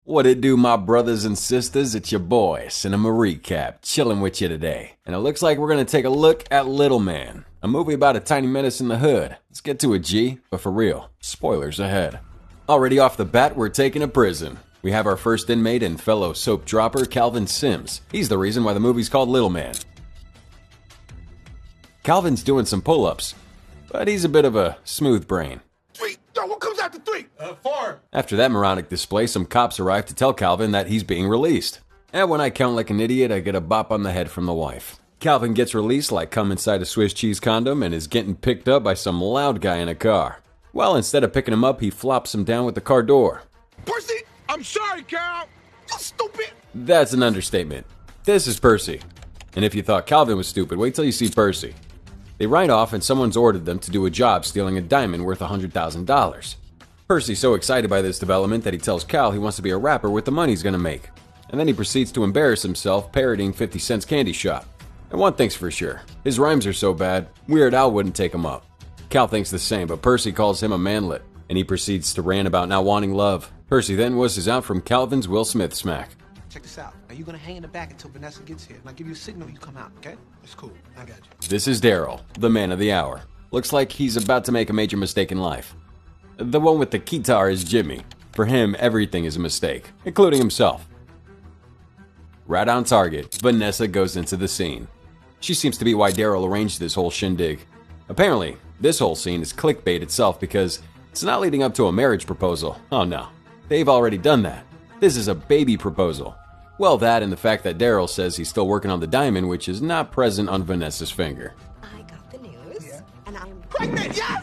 What it do, my brothers and sisters? It's your boy, Cinema Recap, chilling with you today. And it looks like we're going to take a look at Little Man, a movie about a tiny menace in the hood. Let's get to it, G. But for real, spoilers ahead. Already off the bat, we're taking a prison. We have our first inmate and fellow soap dropper, Calvin Sims. He's the reason why the movie's called Little Man. Calvin's doing some pull-ups, but he's a bit of a smooth brain. 3. Yo, what comes after 3? 4. After that moronic display, some cops arrive to tell Calvin that he's being released. And when I count like an idiot, I get a bop on the head from the wife. Calvin gets released like cum inside a Swiss cheese condom and is getting picked up by some loud guy in a car. Well, instead of picking him up, he flops him down with the car door. Percy, I'm sorry, Cal. You stupid. That's an understatement. This is Percy. And if you thought Calvin was stupid, wait till you see Percy. They ride off and someone's ordered them to do a job stealing a diamond worth $100,000. Percy's so excited by this development that he tells Cal he wants to be a rapper with the money he's gonna make. And then he proceeds to embarrass himself parodying 50 Cent's Candy Shop. And one thing's for sure, his rhymes are so bad, Weird Al wouldn't take him up. Cal thinks the same, but Percy calls him a manlet, and he proceeds to rant about not wanting love. Percy then whistles out from Calvin's Will Smith smack. Check this out. Now you're gonna hang in the back until Vanessa gets here. And I'll give you a signal, you come out, okay? It's cool. I got you. This is Daryl, the man of the hour. Looks like he's about to make a major mistake in life. The one with the guitar is Jimmy. For him, everything is a mistake, including himself. Right on target, Vanessa goes into the scene. She seems to be why Daryl arranged this whole shindig. Apparently, this whole scene is clickbait itself because it's not leading up to a marriage proposal. Oh no, they've already done that. This is a baby proposal. Well, that and the fact that Daryl says he's still working on the diamond, which is not present on Vanessa's finger. I got the news, and I'm Pregnant, yes!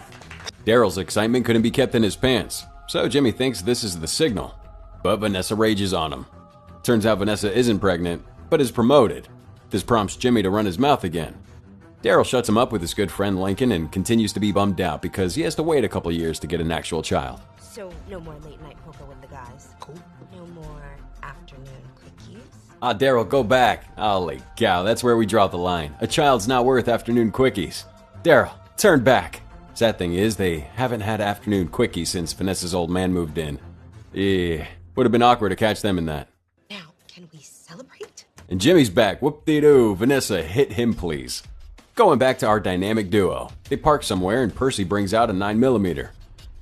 Daryl's excitement couldn't be kept in his pants, so Jimmy thinks this is the signal. But Vanessa rages on him. Turns out Vanessa isn't pregnant, but is promoted. This prompts Jimmy to run his mouth again. Daryl shuts him up with his good friend Lincoln and continues to be bummed out because he has to wait a couple years to get an actual child. So no more late night poker with the guys. Cool. No more afternoon quickies. Ah, Daryl, go back. Holy cow, that's where we draw the line. A child's not worth afternoon quickies. Daryl, turn back. Sad thing is, they haven't had afternoon quickies since Vanessa's old man moved in. Yeah, would have been awkward to catch them in that. Now, can we celebrate? And Jimmy's back. Whoop-de-doo. Vanessa, hit him, please. Going back to our dynamic duo. They park somewhere and Percy brings out a 9mm.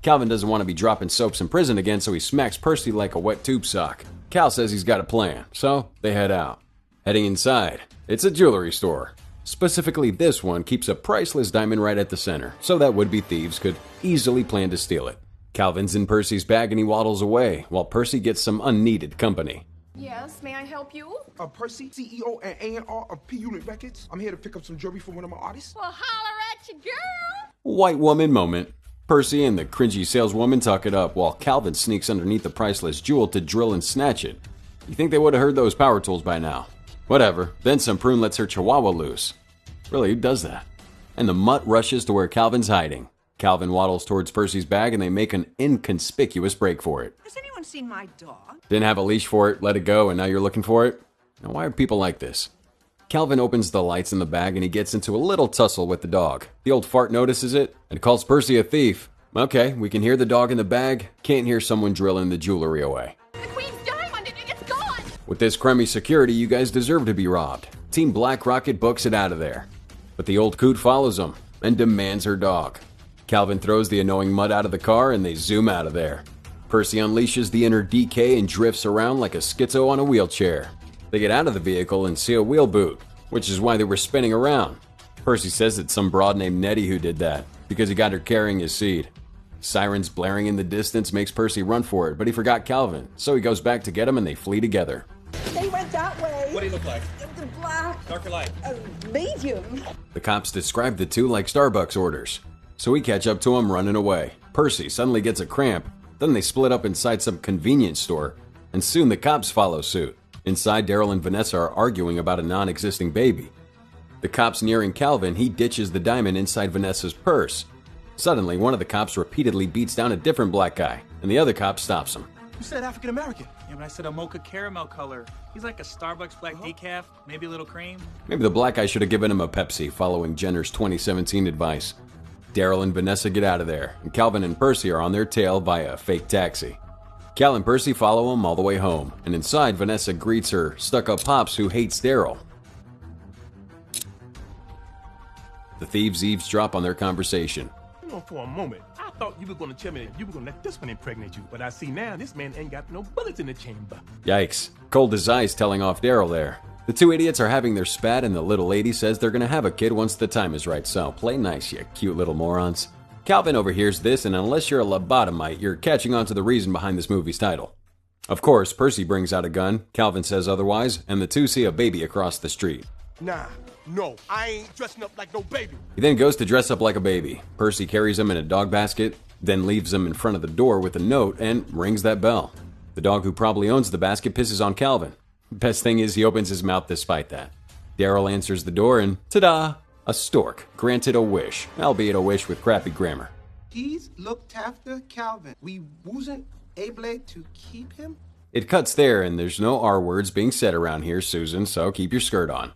Calvin doesn't want to be dropping soaps in prison again, so he smacks Percy like a wet tube sock. Cal says he's got a plan, so they head out. Heading inside, it's a jewelry store. Specifically, this one keeps a priceless diamond right at the center, so that would-be thieves could easily plan to steal it. Calvin's in Percy's bag and he waddles away, while Percy gets some unneeded company. Yes, may I help you? Percy, CEO and A&R of P Unit Records. I'm here to pick up some jewelry for one of my artists. Well, holler at you, girl! White woman moment. Percy and the cringy saleswoman talk it up while Calvin sneaks underneath the priceless jewel to drill and snatch it. You think they would have heard those power tools by now. Whatever, then some prune lets her chihuahua loose. Really, who does that? And the mutt rushes to where Calvin's hiding. Calvin waddles towards Percy's bag and they make an inconspicuous break for it. Has anyone seen my dog? Didn't have a leash for it, let it go, and now you're looking for it? Now why are people like this? Calvin opens the lights in the bag and he gets into a little tussle with the dog. The old fart notices it and calls Percy a thief. Okay, we can hear the dog in the bag, can't hear someone drilling the jewelry away. The Queen's diamond, it's gone! With this crummy security, you guys deserve to be robbed. Team Black Rocket books it out of there. But the old coot follows him and demands her dog. Calvin throws the annoying mutt out of the car and they zoom out of there. Percy unleashes the inner DK and drifts around like a schizo on a wheelchair. They get out of the vehicle and see a wheel boot, which is why they were spinning around. Percy says it's some broad named Nettie who did that, because he got her carrying his seed. Sirens blaring in the distance makes Percy run for it, but he forgot Calvin, so he goes back to get him and they flee together. They went that way. What do you look like? The black. Dark or light? Medium. The cops describe the two like Starbucks orders, so we catch up to him running away. Percy suddenly gets a cramp, then they split up inside some convenience store, and soon the cops follow suit. Inside, Daryl and Vanessa are arguing about a non-existing baby. The cops nearing Calvin, he ditches the diamond inside Vanessa's purse. Suddenly, one of the cops repeatedly beats down a different black guy, and the other cop stops him. You said African American. Yeah, but I said a mocha caramel color. He's like a Starbucks black decaf, maybe a little cream. Maybe the black guy should have given him a Pepsi, following Jenner's 2017 advice. Daryl and Vanessa get out of there, and Calvin and Percy are on their tail via a fake taxi. Cal and Percy follow him all the way home, and inside, Vanessa greets her stuck-up pops who hates Daryl. The thieves eavesdrop on their conversation. You know, for a moment, I thought you were going to tell me that you were going to let this one impregnate you, but I see now this man ain't got no bullets in the chamber. Yikes. Cold as ice telling off Daryl there. The two idiots are having their spat, and the little lady says they're going to have a kid once the time is right, so play nice, you cute little morons. Calvin overhears this, and unless you're a lobotomite, you're catching on to the reason behind this movie's title. Of course, Percy brings out a gun, Calvin says otherwise, and the two see a baby across the street. Nah, no, I ain't dressing up like no baby. He then goes to dress up like a baby. Percy carries him in a dog basket, then leaves him in front of the door with a note and rings that bell. The dog who probably owns the basket pisses on Calvin. Best thing is he opens his mouth despite that. Daryl answers the door and ta-da! A stork granted a wish, albeit a wish with crappy grammar. He's looked after Calvin. We wasn't able to keep him? It cuts there, and there's no R words being said around here, Susan, so keep your skirt on.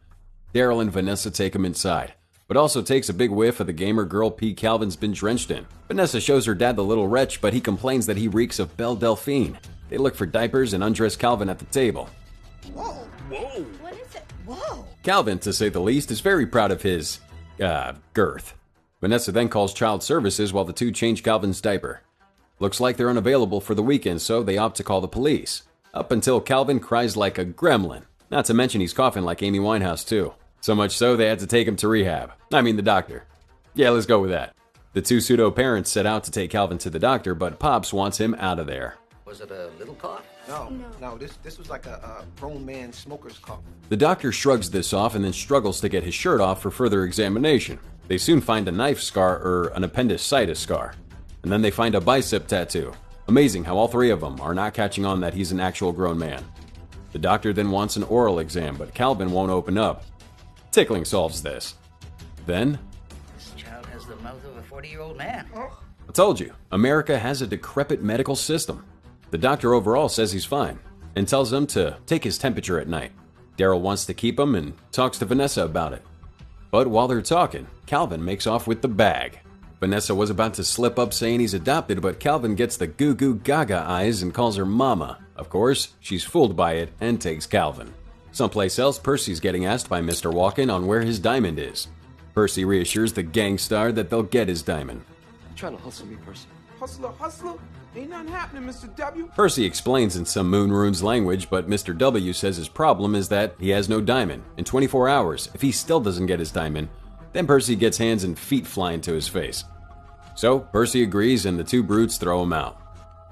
Daryl and Vanessa take him inside, but also takes a big whiff of the gamer girl pee Calvin's been drenched in. Vanessa shows her dad the little wretch, but he complains that he reeks of Belle Delphine. They look for diapers and undress Calvin at the table. Whoa. Whoa. What is it? Whoa. Calvin, to say the least, is very proud of his, girth. Vanessa then calls child services while the two change Calvin's diaper. Looks like they're unavailable for the weekend, so they opt to call the police. Up until Calvin cries like a gremlin. Not to mention he's coughing like Amy Winehouse, too. So much so they had to take him to rehab. I mean the doctor. Yeah, let's go with that. The two pseudo-parents set out to take Calvin to the doctor, but Pops wants him out of there. Was it a little cough? No, this was like a grown man smoker's cough. The doctor shrugs this off and then struggles to get his shirt off for further examination. They soon find a knife scar or an appendicitis scar. And then they find a bicep tattoo. Amazing how all three of them are not catching on that he's an actual grown man. The doctor then wants an oral exam, but Calvin won't open up. Tickling solves this. Then, This child has the mouth of a 40-year-old man. I told you, America has a decrepit medical system. The doctor overall says he's fine, and tells him to take his temperature at night. Daryl wants to keep him and talks to Vanessa about it. But while they're talking, Calvin makes off with the bag. Vanessa was about to slip up saying he's adopted, but Calvin gets the goo goo gaga eyes and calls her mama. Of course, she's fooled by it and takes Calvin. Someplace else, Percy's getting asked by Mr. Walken on where his diamond is. Percy reassures the gang star that they'll get his diamond. You trying to hustle me, Percy? Hustler? Ain't nothing happening, Mr. W. Percy explains in some Moon Runes language, but Mr. W says his problem is that he has no diamond. In 24 hours, if he still doesn't get his diamond, then Percy gets hands and feet flying to his face. So, Percy agrees and the two brutes throw him out.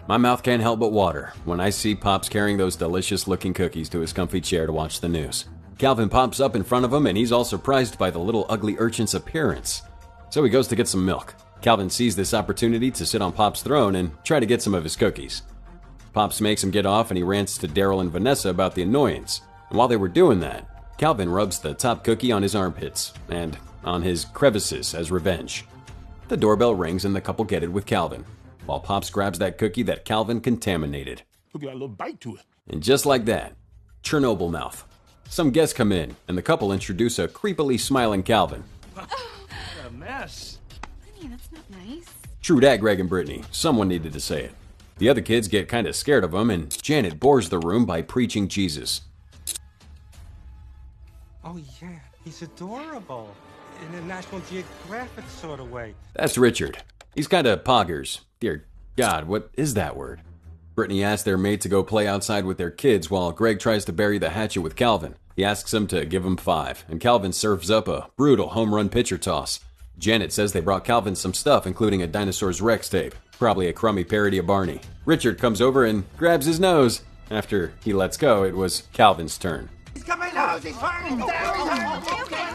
My mouth can't help but water when I see Pops carrying those delicious-looking cookies to his comfy chair to watch the news. Calvin pops up in front of him and he's all surprised by the little ugly urchin's appearance. So he goes to get some milk. Calvin sees this opportunity to sit on Pop's throne and try to get some of his cookies. Pops makes him get off and he rants to Daryl and Vanessa about the annoyance. And while they were doing that, Calvin rubs the top cookie on his armpits and on his crevices as revenge. The doorbell rings and the couple get it with Calvin, while Pops grabs that cookie that Calvin contaminated. Look at that little bite to it. And just like that, Chernobyl mouth. Some guests come in and the couple introduce a creepily smiling Calvin. What a mess. Honey, that's not nice. True dat, Greg and Brittany. Someone needed to say it. The other kids get kind of scared of him, and Janet bores the room by preaching Jesus. Oh yeah, he's adorable. In a National Geographic sort of way. That's Richard. He's kind of poggers. Dear God, what is that word? Brittany asks their mate to go play outside with their kids while Greg tries to bury the hatchet with Calvin. He asks him to give him 5, and Calvin serves up a brutal home run pitcher toss. Janet says they brought Calvin some stuff, including a Dinosaur's Rex tape. Probably a crummy parody of Barney. Richard comes over and grabs his nose. After he lets go, it was Calvin's turn. He's got my nose. He's hurting.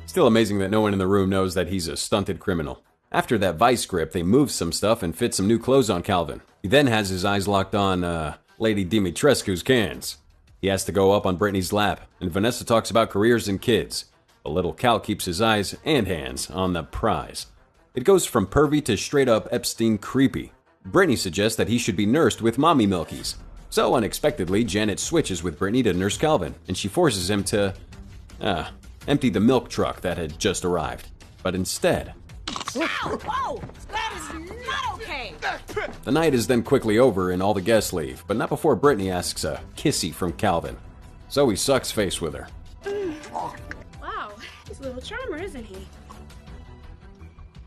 Still amazing that no one in the room knows that he's a stunted criminal. After that vice grip, they move some stuff and fit some new clothes on Calvin. He then has his eyes locked on, Lady Dimitrescu's cans. He has to go up on Brittany's lap, and Vanessa talks about careers and kids. The little Cal keeps his eyes and hands on the prize. It goes from pervy to straight up Epstein creepy. Brittany suggests that he should be nursed with mommy milkies. So unexpectedly, Janet switches with Brittany to nurse Calvin, and she forces him to, empty the milk truck that had just arrived. But instead... Ow! Whoa! That is not okay! The night is then quickly over and all the guests leave, but not before Brittany asks a kissy from Calvin. So he sucks face with her. Wow, he's a little charmer, isn't he?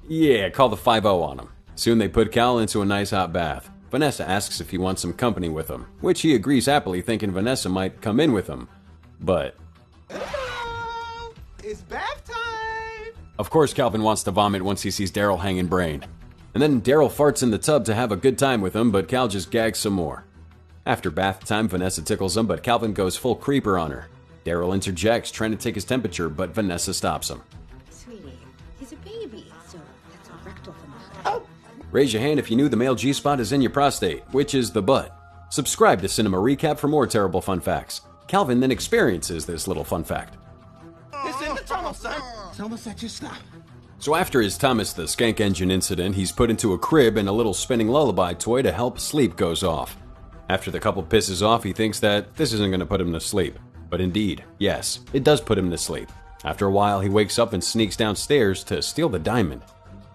Yeah, call the 5-0 on him. Soon they put Cal into a nice hot bath. Vanessa asks if he wants some company with him, which he agrees happily, thinking Vanessa might come in with him. But Hello! It's bath time! of course Calvin wants to vomit once he sees Daryl hanging brain. And then Daryl farts in the tub to have a good time with him, but Cal just gags some more. After bath time, Vanessa tickles him, but Calvin goes full creeper on her. Daryl interjects, trying to take his temperature, but Vanessa stops him. Sweetie, he's a baby, so that's a rectal phenomenon. Oh, Raise your hand if you knew the male G-spot is in your prostate, which is the butt. Subscribe to Cinema Recap for more terrible fun facts. Calvin then experiences this little fun fact. It's in the tunnel, son. Someone said you stop. So after his Thomas the Skank Engine incident, he's put into a crib and a little spinning lullaby toy to help sleep goes off. After the couple pisses off, he thinks that this isn't going to put him to sleep. But indeed, yes, it does put him to sleep. After a while, he wakes up and sneaks downstairs to steal the diamond.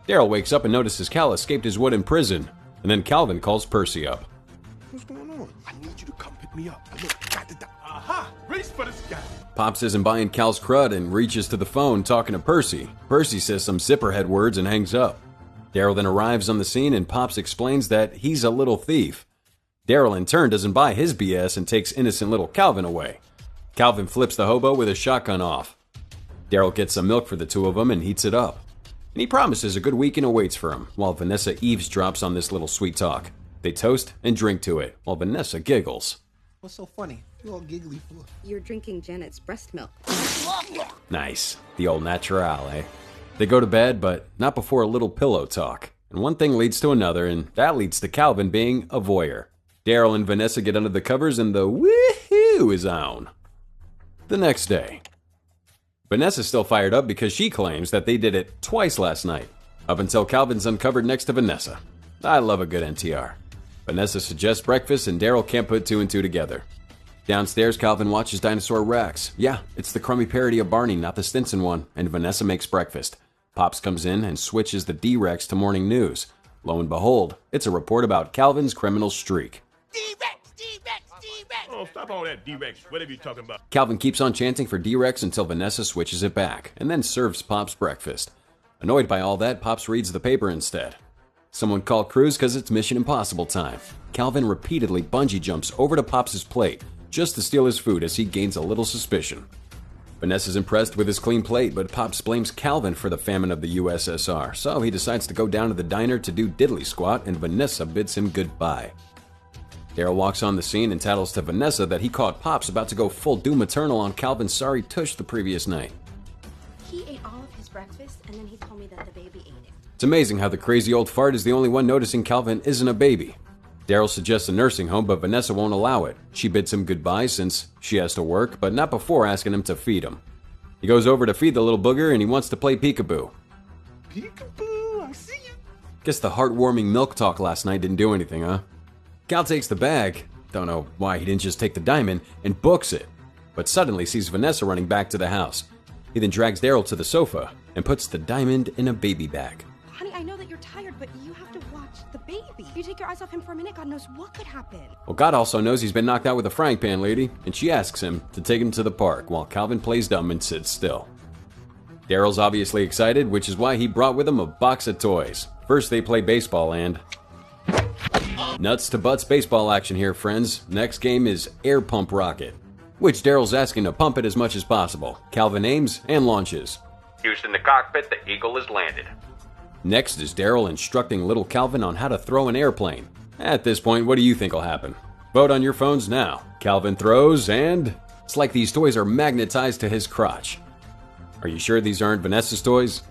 Daryl wakes up and notices Cal escaped his wooden prison, and then Calvin calls Percy up. What's going on? I need you to come pick me up. Look, I got the Aha! Race for the sky. Pops isn't buying Cal's crud and reaches to the phone talking to Percy. Percy says some zipperhead words and hangs up. Daryl then arrives on the scene and Pops explains that he's a little thief. Daryl in turn doesn't buy his BS and takes innocent little Calvin away. Calvin flips the hobo with a shotgun off. Daryl gets some milk for the two of them and heats it up. And he promises a good weekend awaits for him, while Vanessa eavesdrops on this little sweet talk. They toast and drink to it, while Vanessa giggles. What's so funny? You all giggly for? You're drinking Janet's breast milk. Nice. The old natural, eh? They go to bed, but not before a little pillow talk. And one thing leads to another, and that leads to Calvin being a voyeur. Daryl and Vanessa get under the covers, and the woohoo is on. The next day. Vanessa's still fired up because she claims that they did it twice last night, up until Calvin's uncovered next to Vanessa. I love a good NTR. Vanessa suggests breakfast, and Daryl can't put two and two together. Downstairs, Calvin watches Dinosaur Rex. Yeah, it's the crummy parody of Barney, not the Stinson one, and Vanessa makes breakfast. Pops comes in and switches the D-Rex to morning news. Lo and behold, it's a report about Calvin's criminal streak. D-Rex! D-Rex! D-Rex! Oh, stop all that D-Rex, whatever you're talking about. Calvin keeps on chanting for D-Rex until Vanessa switches it back, and then serves Pops breakfast. Annoyed by all that, Pops reads the paper instead. Someone call Cruz because it's Mission Impossible time. Calvin repeatedly bungee jumps over to Pops' plate just to steal his food as he gains a little suspicion. Vanessa's impressed with his clean plate, but Pops blames Calvin for the famine of the USSR, so he decides to go down to the diner to do diddly squat, and Vanessa bids him goodbye. Daryl walks on the scene and tattles to Vanessa that he caught Pops about to go full Doom Eternal on Calvin's sorry tush the previous night. He ate all of his breakfast, and then he told me that the baby ate it. It's amazing how the crazy old fart is the only one noticing Calvin isn't a baby. Daryl suggests a nursing home, but Vanessa won't allow it. She bids him goodbye since she has to work, but not before asking him to feed him. He goes over to feed the little booger and he wants to play peekaboo. Peekaboo, I see you. Guess the heartwarming milk talk last night didn't do anything, huh? Cal takes the bag, don't know why he didn't just take the diamond, and books it, but suddenly sees Vanessa running back to the house. He then drags Daryl to the sofa and puts the diamond in a baby bag. Honey, I know that you're tired, but you have to watch the baby. You take your eyes off him for a minute, God knows what could happen. Well, God also knows he's been knocked out with a frying pan, lady, and she asks him to take him to the park while Calvin plays dumb and sits still. Daryl's obviously excited, which is why he brought with him a box of toys. First they play baseball and... nuts to butts baseball action here, friends. Next game is Air Pump Rocket, which Daryl's asking to pump it as much as possible. Calvin aims and launches. Houston to cockpit, the Eagle is landed. Next is Daryl instructing little Calvin on how to throw an airplane. At this point, what do you think will happen? Vote on your phones now. Calvin throws and... it's like these toys are magnetized to his crotch. Are you sure these aren't Vanessa's toys?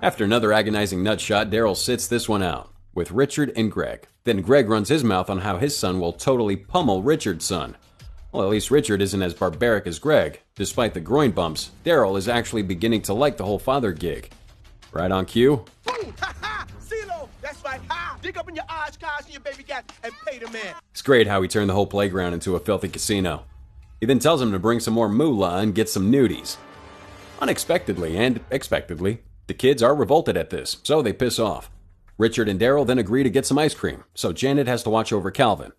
After another agonizing nut shot, Daryl sits this one out with Richard and Greg. Then Greg runs his mouth on how his son will totally pummel Richard's son. Well, at least Richard isn't as barbaric as Greg. Despite the groin bumps, Daryl is actually beginning to like the whole father gig. Right on cue. Boom! Ha ha! CeeLo! That's right! Ha! Dig up in your eyes, cars, and your baby cat, and pay the man. It's great how he turned the whole playground into a filthy casino. He then tells him to bring some more moolah and get some nudies. Unexpectedly and expectedly, the kids are revolted at this, so they piss off. Richard and Daryl then agree to get some ice cream, so Janet has to watch over Calvin.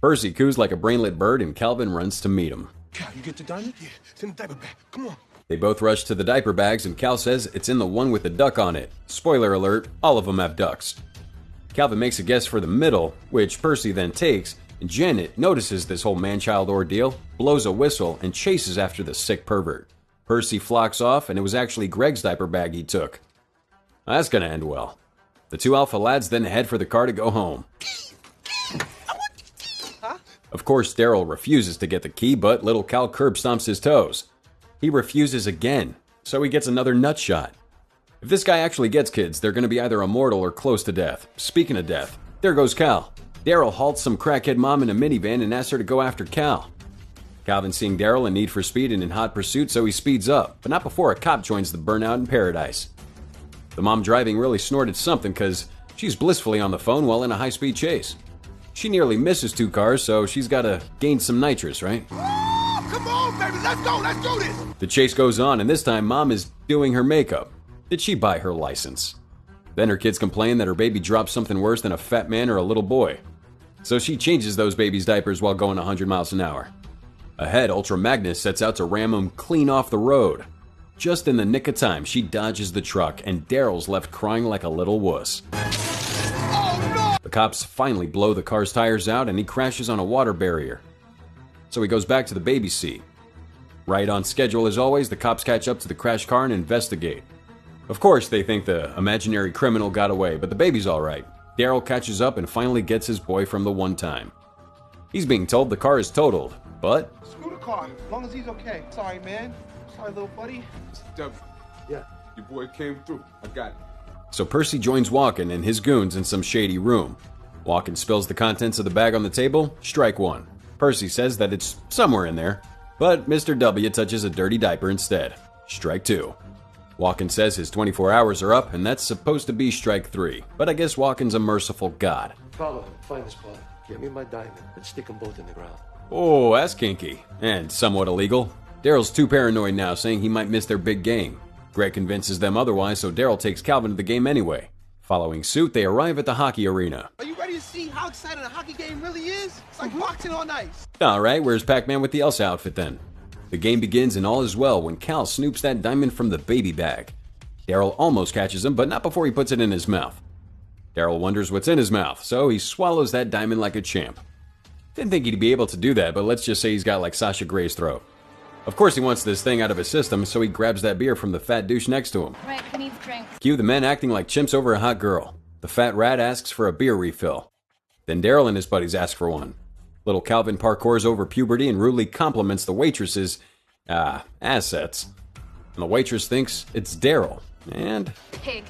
Percy coos like a brainlet bird, and Calvin runs to meet him. Cal, you get the diamond? Yeah, it's in the diaper bag. Come on. They both rush to the diaper bags, and Cal says it's in the one with the duck on it. Spoiler alert, all of them have ducks. Calvin makes a guess for the middle, which Percy then takes, and Janet notices this whole man-child ordeal, blows a whistle, and chases after the sick pervert. Percy flocks off, and it was actually Greg's diaper bag he took. That's gonna end well. The two alpha lads then head for the car to go home. Of course, Daryl refuses to get the key, but little Cal curb stomps his toes. He refuses again, so he gets another nut shot. If this guy actually gets kids, they're going to be either immortal or close to death. Speaking of death, there goes Cal. Daryl halts some crackhead mom in a minivan and asks her to go after Cal. Calvin seeing Daryl in need for speed and in hot pursuit, so he speeds up, but not before a cop joins the burnout in paradise. The mom driving really snorted something because she's blissfully on the phone while in a high-speed chase. She nearly misses two cars, so she's got to gain some nitrous, right? Oh, come on, baby, let's go, let's do this. The chase goes on, and this time Mom is doing her makeup. Did she buy her license? Then her kids complain that her baby dropped something worse than a fat man or a little boy. So she changes those babies' diapers while going 100 miles an hour. Ahead, Ultra Magnus sets out to ram them clean off the road. Just in the nick of time, she dodges the truck, and Daryl's left crying like a little wuss. The cops finally blow the car's tires out, and he crashes on a water barrier. So he goes back to the baby seat. Right on schedule as always, the cops catch up to the crashed car and investigate. Of course, they think the imaginary criminal got away, but the baby's alright. Daryl catches up and finally gets his boy from the one time. He's being told the car is totaled, but... Screw the car, as long as he's okay. Sorry, man. Sorry, little buddy. Mr. W. Yeah. Your boy came through. I got it. So Percy joins Walken and his goons in some shady room. Walken spills the contents of the bag on the table. Strike one. Percy says that it's somewhere in there, but Mr. W touches a dirty diaper instead. Strike two. Walken says his 24 hours are up, and that's supposed to be strike three, but I guess Walken's a merciful god. Follow him, find the spot. Get me my diamond, and stick them both in the ground. Oh, that's kinky. And somewhat illegal. Daryl's too paranoid now, saying he might miss their big game. Greg convinces them otherwise, so Daryl takes Calvin to the game anyway. Following suit, they arrive at the hockey arena. Are you ready to see how exciting a hockey game really is? It's like boxing on ice. Alright, where's Pac-Man with the Elsa outfit then? The game begins and all is well when Cal snoops that diamond from the baby bag. Daryl almost catches him, but not before he puts it in his mouth. Daryl wonders what's in his mouth, so he swallows that diamond like a champ. Didn't think he'd be able to do that, but let's just say he's got like Sasha Grey's throat. Of course he wants this thing out of his system, so he grabs that beer from the fat douche next to him. Right, who needs drinks? Cue the men acting like chimps over a hot girl. The fat rat asks for a beer refill. Then Daryl and his buddies ask for one. Little Calvin parkours over puberty and rudely compliments the waitress's, assets. And the waitress thinks it's Daryl, and... Pig.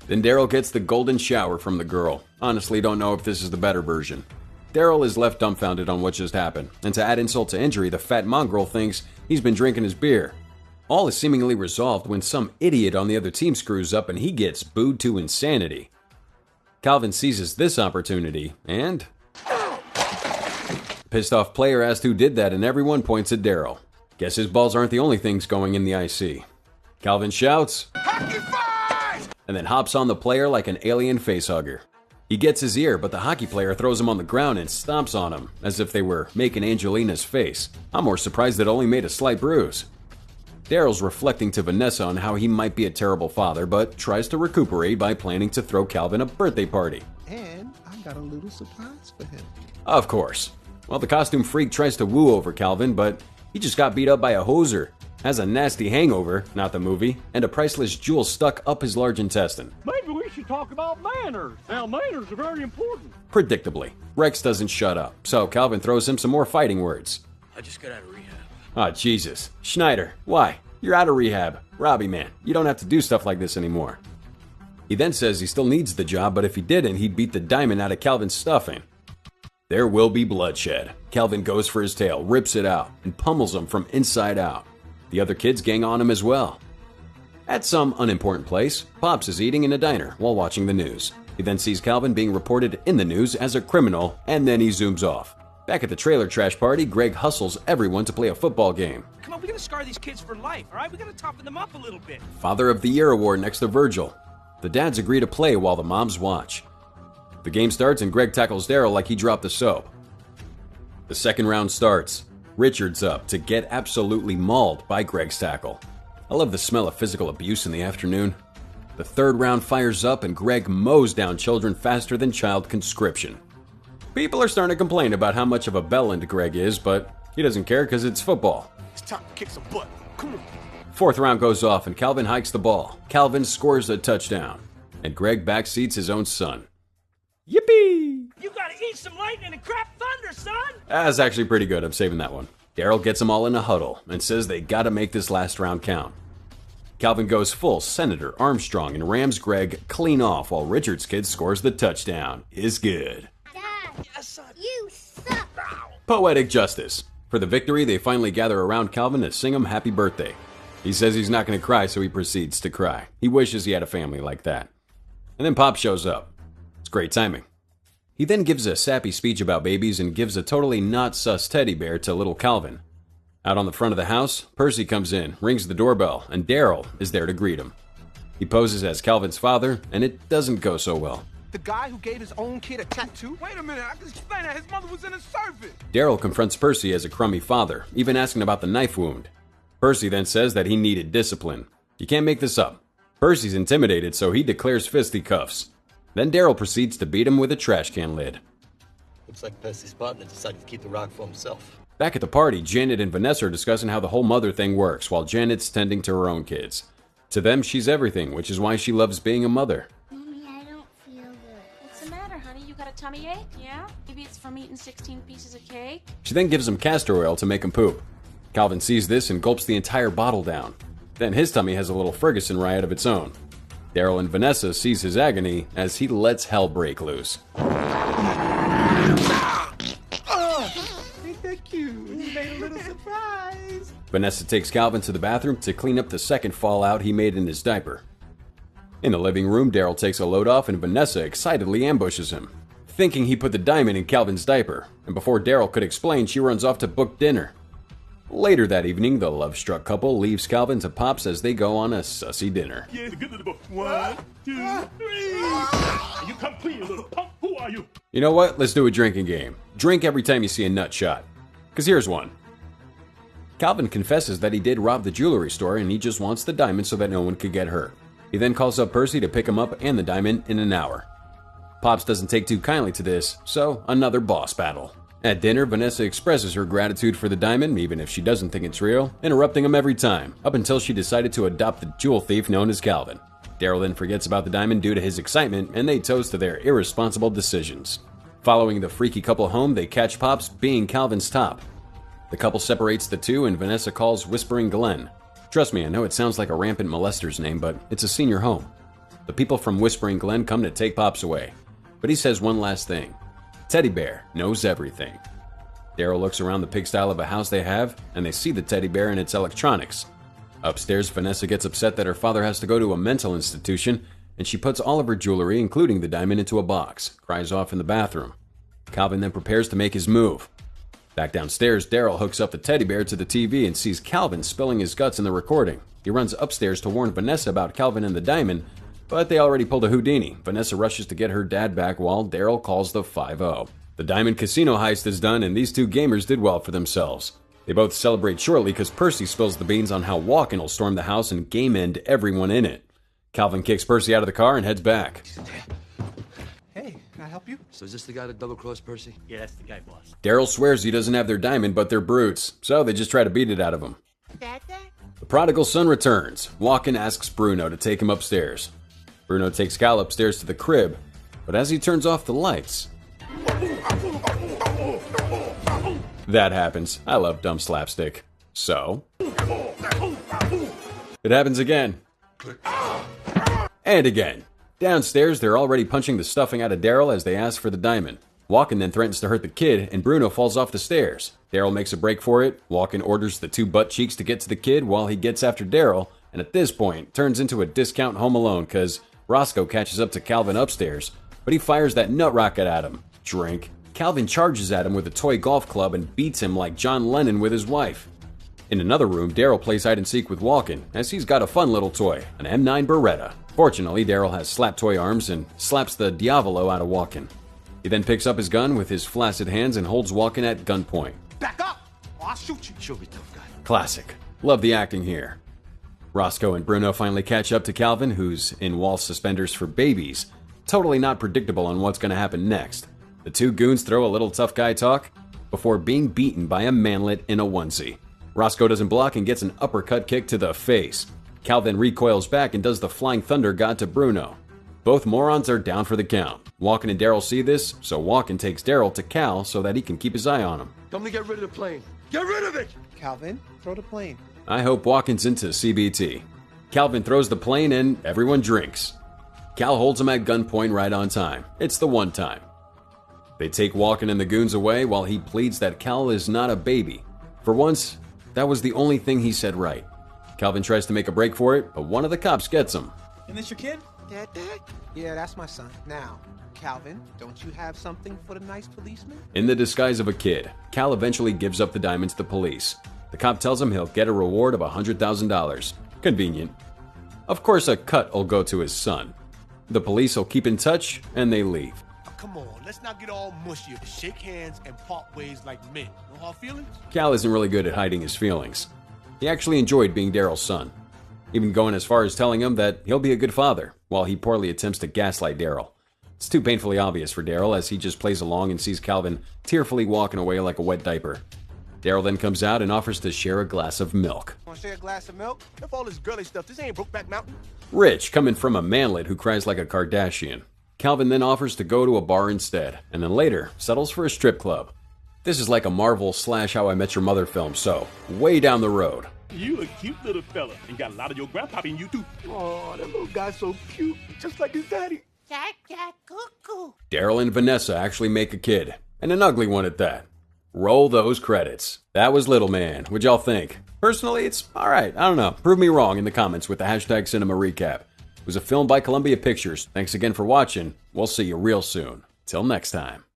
Then Daryl gets the golden shower from the girl. Honestly, don't know if this is the better version. Daryl is left dumbfounded on what just happened, and to add insult to injury, the fat mongrel thinks he's been drinking his beer. All is seemingly resolved when some idiot on the other team screws up and he gets booed to insanity. Calvin seizes this opportunity, and... Pissed off player asked who did that, and everyone points at Daryl. Guess his balls aren't the only things going in the IC. Calvin shouts, "Hockey fight!" and then hops on the player like an alien facehugger. He gets his ear, but the hockey player throws him on the ground and stomps on him, as if they were making Angelina's face. I'm more surprised it only made a slight bruise. Daryl's reflecting to Vanessa on how he might be a terrible father, but tries to recuperate by planning to throw Calvin a birthday party. And I got a little surprise for him. Of course. Well, the costume freak tries to woo over Calvin, but he just got beat up by a hoser, has a nasty hangover, not the movie, and a priceless jewel stuck up his large intestine. Maybe we should talk about manners. Now, manners are very important. Predictably, Rex doesn't shut up, so Calvin throws him some more fighting words. I just got out of rehab. Oh, Jesus. Schneider, why? You're out of rehab. Robbie, man, you don't have to do stuff like this anymore. He then says he still needs the job, but if he didn't, he'd beat the diamond out of Calvin's stuffing. There will be bloodshed. Calvin goes for his tail, rips it out, and pummels him from inside out. The other kids gang on him as well. At some unimportant place, Pops is eating in a diner while watching the news. He then sees Calvin being reported in the news as a criminal, and then he zooms off. Back at the trailer trash party, Greg hustles everyone to play a football game. Come on, we gotta scar these kids for life, all right? We gotta toughen them up a little bit. Father of the Year award next to Virgil. The dads agree to play while the moms watch. The game starts and Greg tackles Daryl like he dropped the soap. The second round starts. Richard's up to get absolutely mauled by Greg's tackle. I love the smell of physical abuse in the afternoon. The third round fires up and Greg mows down children faster than child conscription. People are starting to complain about how much of a bellend Greg is, but he doesn't care because it's football. It's time to kick some butt. Come on. Fourth round goes off and Calvin hikes the ball. Calvin scores a touchdown. And Greg backseats his own son. Yippee! You gotta eat some lightning and crap thunder, son! That's actually pretty good. I'm saving that one. Daryl gets them all in a huddle and says they gotta make this last round count. Calvin goes full Senator Armstrong and rams Greg clean off while Richard's kid scores the touchdown. Is good. Dad, you suck. Poetic justice. For the victory, they finally gather around Calvin to sing him happy birthday. He says he's not going to cry, so he proceeds to cry. He wishes he had a family like that. And then Pop shows up. It's great timing. He then gives a sappy speech about babies and gives a totally not sus teddy bear to little Calvin. Out on the front of the house, Percy comes in, rings the doorbell, and Daryl is there to greet him. He poses as Calvin's father, and it doesn't go so well. The guy who gave his own kid a tattoo? Wait a minute, I can explain that. His mother was in a service. Daryl confronts Percy as a crummy father, even asking about the knife wound. Percy then says that he needed discipline. You can't make this up. Percy's intimidated, so he declares fisticuffs. Then Daryl proceeds to beat him with a trash can lid. Looks like Percy's partner decided to keep the rock for himself. Back at the party, Janet and Vanessa are discussing how the whole mother thing works, while Janet's tending to her own kids. To them, she's everything, which is why she loves being a mother. Mommy, I don't feel good. What's the matter, honey? You got a tummy ache? Yeah? Maybe it's from eating 16 pieces of cake? She then gives him castor oil to make him poop. Calvin sees this and gulps the entire bottle down. Then his tummy has a little Ferguson riot of its own. Daryl and Vanessa sees his agony as he lets hell break loose. Ain't that cute? He made a little surprise. Vanessa takes Calvin to the bathroom to clean up the second fallout he made in his diaper. In the living room, Daryl takes a load off and Vanessa excitedly ambushes him, thinking he put the diamond in Calvin's diaper, and before Daryl could explain, she runs off to book dinner. Later that evening, the love-struck couple leaves Calvin to Pops as they go on a sussy dinner. Yeah, good little boy. 1, 2, 3. You come clean, you little punk. Who are you? You know what? Let's do a drinking game. Drink every time you see a nut shot. Because here's one. Calvin confesses that he did rob the jewelry store and he just wants the diamond so that no one could get hurt. He then calls up Percy to pick him up and the diamond in an hour. Pops doesn't take too kindly to this, so another boss battle. At dinner, Vanessa expresses her gratitude for the diamond, even if she doesn't think it's real, interrupting him every time, up until she decided to adopt the jewel thief known as Calvin. Daryl then forgets about the diamond due to his excitement, and they toast to their irresponsible decisions. Following the freaky couple home, they catch Pops being Calvin's top. The couple separates the two, and Vanessa calls Whispering Glen. Trust me, I know it sounds like a rampant molester's name, but it's a senior home. The people from Whispering Glen come to take Pops away, but he says one last thing. Teddy bear knows everything. Daryl looks around the pigsty of a house they have, and they see the teddy bear and its electronics. Upstairs, Vanessa gets upset that her father has to go to a mental institution, and she puts all of her jewelry, including the diamond, into a box, cries off in the bathroom. Calvin then prepares to make his move. Back downstairs, Daryl hooks up the teddy bear to the TV and sees Calvin spilling his guts in the recording. He runs upstairs to warn Vanessa about Calvin and the diamond, but they already pulled a Houdini. Vanessa rushes to get her dad back while Daryl calls the 5-0. The Diamond Casino heist is done and these two gamers did well for themselves. They both celebrate shortly because Percy spills the beans on how Walken will storm the house and game end everyone in it. Calvin kicks Percy out of the car and heads back. Hey, can I help you? So is this the guy that double-crossed Percy? Yeah, that's the guy, boss. Daryl swears he doesn't have their diamond, but they're brutes, so they just try to beat it out of him. The prodigal son returns. Walken asks Bruno to take him upstairs. Bruno takes Cal upstairs to the crib, but as he turns off the lights... That happens. I love dumb slapstick. So... It happens again. And again. Downstairs, they're already punching the stuffing out of Daryl as they ask for the diamond. Walken then threatens to hurt the kid, and Bruno falls off the stairs. Daryl makes a break for it. Walken orders the two butt cheeks to get to the kid while he gets after Daryl, and at this point, turns into a discount Home Alone because Roscoe catches up to Calvin upstairs, but he fires that nut rocket at him. Drink. Calvin charges at him with a toy golf club and beats him like John Lennon with his wife. In another room, Daryl plays hide and seek with Walken, as he's got a fun little toy, an M9 Beretta. Fortunately, Daryl has slap toy arms and slaps the Diavolo out of Walken. He then picks up his gun with his flaccid hands and holds Walken at gunpoint. Back up, or I'll shoot you. She'll be tough guy. Classic. Love the acting here. Roscoe and Bruno finally catch up to Calvin, who's in wall suspenders for babies. Totally not predictable on what's going to happen next. The two goons throw a little tough guy talk before being beaten by a manlet in a onesie. Roscoe doesn't block and gets an uppercut kick to the face. Calvin recoils back and does the Flying Thunder God to Bruno. Both morons are down for the count. Walken and Daryl see this, so Walken takes Daryl to Cal so that he can keep his eye on him. Tell me to get rid of the plane. Get rid of it! Calvin, throw the plane. I hope Walken's into CBT. Calvin throws the plane and everyone drinks. Cal holds him at gunpoint right on time. It's the one time. They take Walken and the goons away while he pleads that Cal is not a baby. For once, that was the only thing he said right. Calvin tries to make a break for it, but one of the cops gets him. Isn't this your kid? Dad? Yeah, that's my son. Now, Calvin, don't you have something for the nice policeman? In the disguise of a kid, Cal eventually gives up the diamond to the police. The cop tells him he'll get a reward of $100,000. Convenient. Of course, a cut will go to his son. The police will keep in touch, and they leave. Come on, let's not get all mushy. Shake hands and part ways like men. No hard feelings? Cal isn't really good at hiding his feelings. He actually enjoyed being Daryl's son, even going as far as telling him that he'll be a good father, while he poorly attempts to gaslight Daryl. It's too painfully obvious for Daryl as he just plays along and sees Calvin tearfully walking away like a wet diaper. Daryl then comes out and offers to share a glass of milk. Want to share a glass of milk? If all this girly stuff, this ain't Brokeback Mountain. Rich, coming from a manlet who cries like a Kardashian. Calvin then offers to go to a bar instead, and then later settles for a strip club. This is like a Marvel / How I Met Your Mother film, so way down the road. You a cute little fella, and got a lot of your grandpappy in you too. Oh, that little guy's so cute, just like his daddy. Jack, cuckoo. Daryl and Vanessa actually make a kid, and an ugly one at that. Roll those credits. That was Little Man. What'd y'all think? Personally, it's alright. I don't know. Prove me wrong in the comments with the hashtag Cinema Recap. It was a film by Columbia Pictures. Thanks again for watching. We'll see you real soon. Till next time.